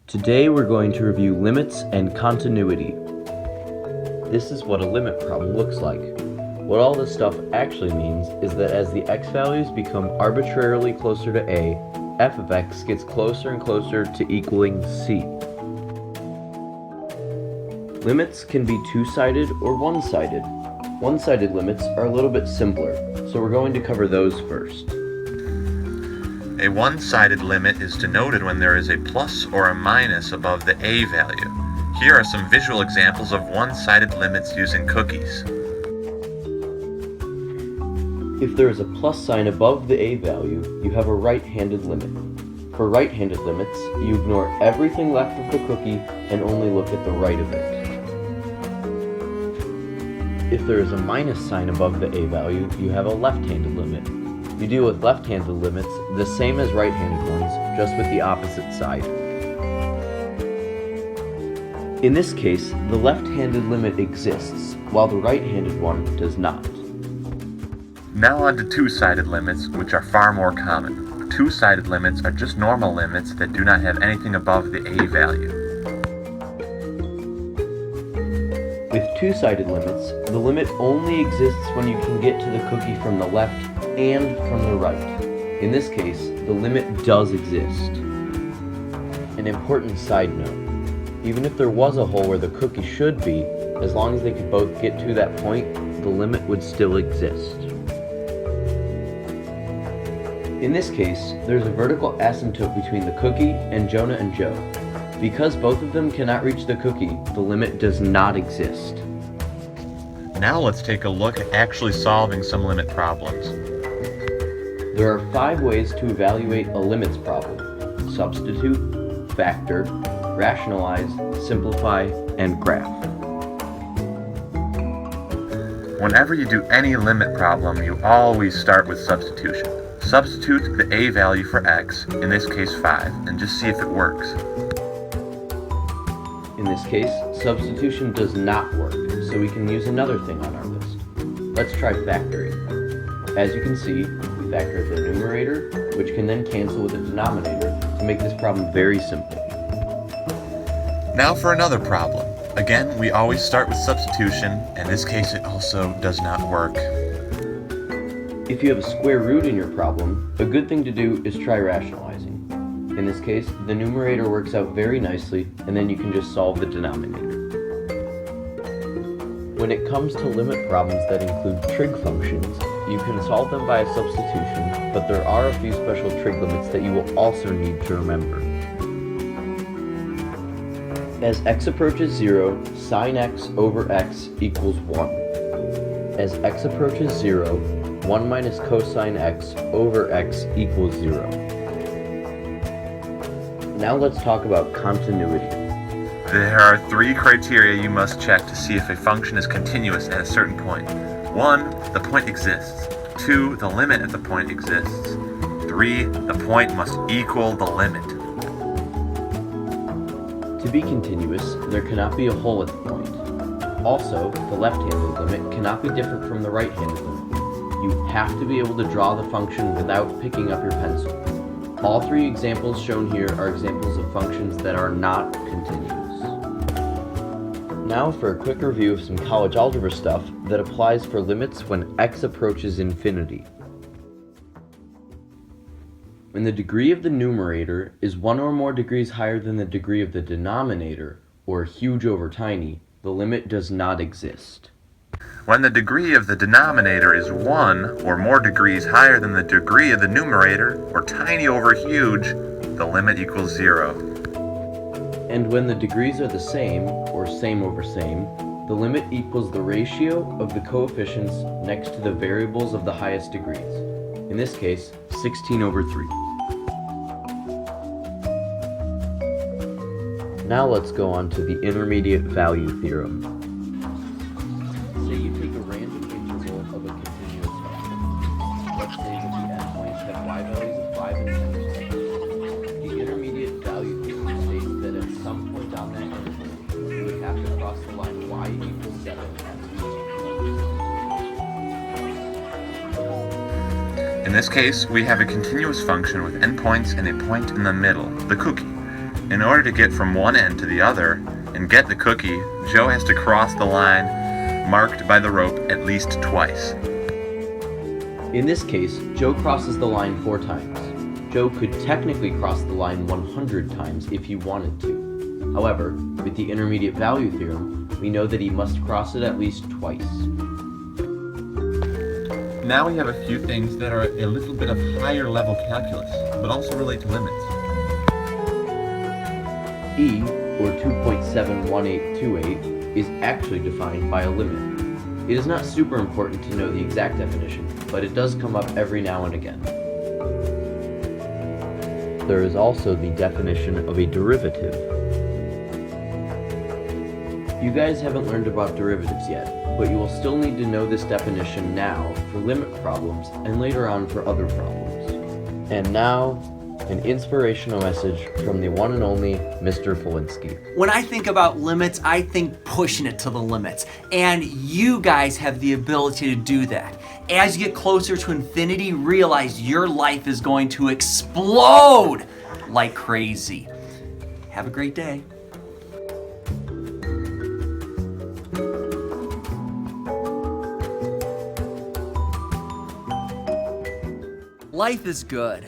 Today we're going to review limits and continuity. This is what a limit problem looks like. What all this stuff actually means is that as the x values become arbitrarily closer to a, f of x gets closer and closer to equaling c. Limits can be two-sided or one-sided. One-sided limits are a little bit simpler, so we're going to cover those first. A one-sided limit is denoted when there is a plus or a minus above the a value. Here are some visual examples of one-sided limits using cookies. If there is a plus sign above the a value, you have a right-handed limit. For right-handed limits, you ignore everything left of the cookie and only look at the right of it. If there is a minus sign above the a value, you have a left-handed limit. You deal with left-handed limits the same as right-handed ones, just with the opposite side. In this case, the left-handed limit exists, while the right-handed one does not. Now on to two-sided limits, which are far more common. Two-sided limits are just normal limits that do not have anything above the a value. With two-sided limits, the limit only exists when you can get to the cookie from the left and from the right. In this case, the limit does exist. An important side note, even if there was a hole where the cookie should be, as long as they could both get to that point, the limit would still exist. In this case, there's a vertical asymptote between the cookie and Jonah and Joe. Because both of them cannot reach the cookie, the limit does not exist. Now let's take a look at actually solving some limit problems. There are 5 ways to evaluate a limits problem: substitute, factor, rationalize, simplify, and graph. Whenever you do any limit problem, you always start with substitution. Substitute the a value for x, in this case 5, and just see if it works. In this case, substitution does not work, so we can use another thing on our list. Let's try factoring. As you can see, we factor the numerator, which can then cancel with the denominator to make this problem very simple. Now for another problem. Again, we always start with substitution. In this case, it also does not work. If you have a square root in your problem, a good thing to do is try rationalizing. In this case, the numerator works out very nicely, and then you can just solve the denominator. When it comes to limit problems that include trig functions, you can solve them by a substitution, but there are a few special trig limits that you will also need to remember. As x approaches 0, sine x over x equals 1. As x approaches 0, 1 minus cosine x over x equals 0. Now let's talk about continuity. There are 3 criteria you must check to see if a function is continuous at a certain point. 1, the point exists. 2, the limit at the point exists. 3, the point must equal the limit. To be continuous, there cannot be a hole at the point. Also, the left-handed limit cannot be different from the right-handed limit. You have to be able to draw the function without picking up your pencil. All 3 examples shown here are examples of functions that are not continuous. Now for a quick review of some college algebra stuff that applies for limits when x approaches infinity. When the degree of the numerator is 1 or more degrees higher than the degree of the denominator, or huge over tiny, the limit does not exist. When the degree of the denominator is 1 or more degrees higher than the degree of the numerator, or tiny over huge, the limit equals 0. And when the degrees are the same, or same over same, the limit equals the ratio of the coefficients next to the variables of the highest degrees. In this case, 16 over 3. Now let's go on to the intermediate value theorem. Say you take a random interval of a continuous function. Let's say that the endpoints have y values of 5 and 10. The intermediate value theorem states that at some point on that interval, you would have to cross the line y equals 7 In this case, we have a continuous function with endpoints and a point in the middle, the cookie. In order to get from one end to the other and get the cookie, Joe has to cross the line marked by the rope at least twice. In this case, Joe crosses the line 4 times. Joe could technically cross the line 100 times if he wanted to. However, with the intermediate value theorem, we know that he must cross it at least twice. Now we have a few things that are a little bit of higher level calculus, but also relate to limits. E, or 2.71828, is actually defined by a limit. It is not super important to know the exact definition, but it does come up every now and again. There is also the definition of a derivative. You guys haven't learned about derivatives yet, but you will still need to know this definition now for limit problems and later on for other problems. And now, an inspirational message from the one and only Mr. Felinski. When I think about limits, I think pushing it to the limits. And you guys have the ability to do that. As you get closer to infinity, realize your life is going to explode like crazy. Have a great day. Life is good.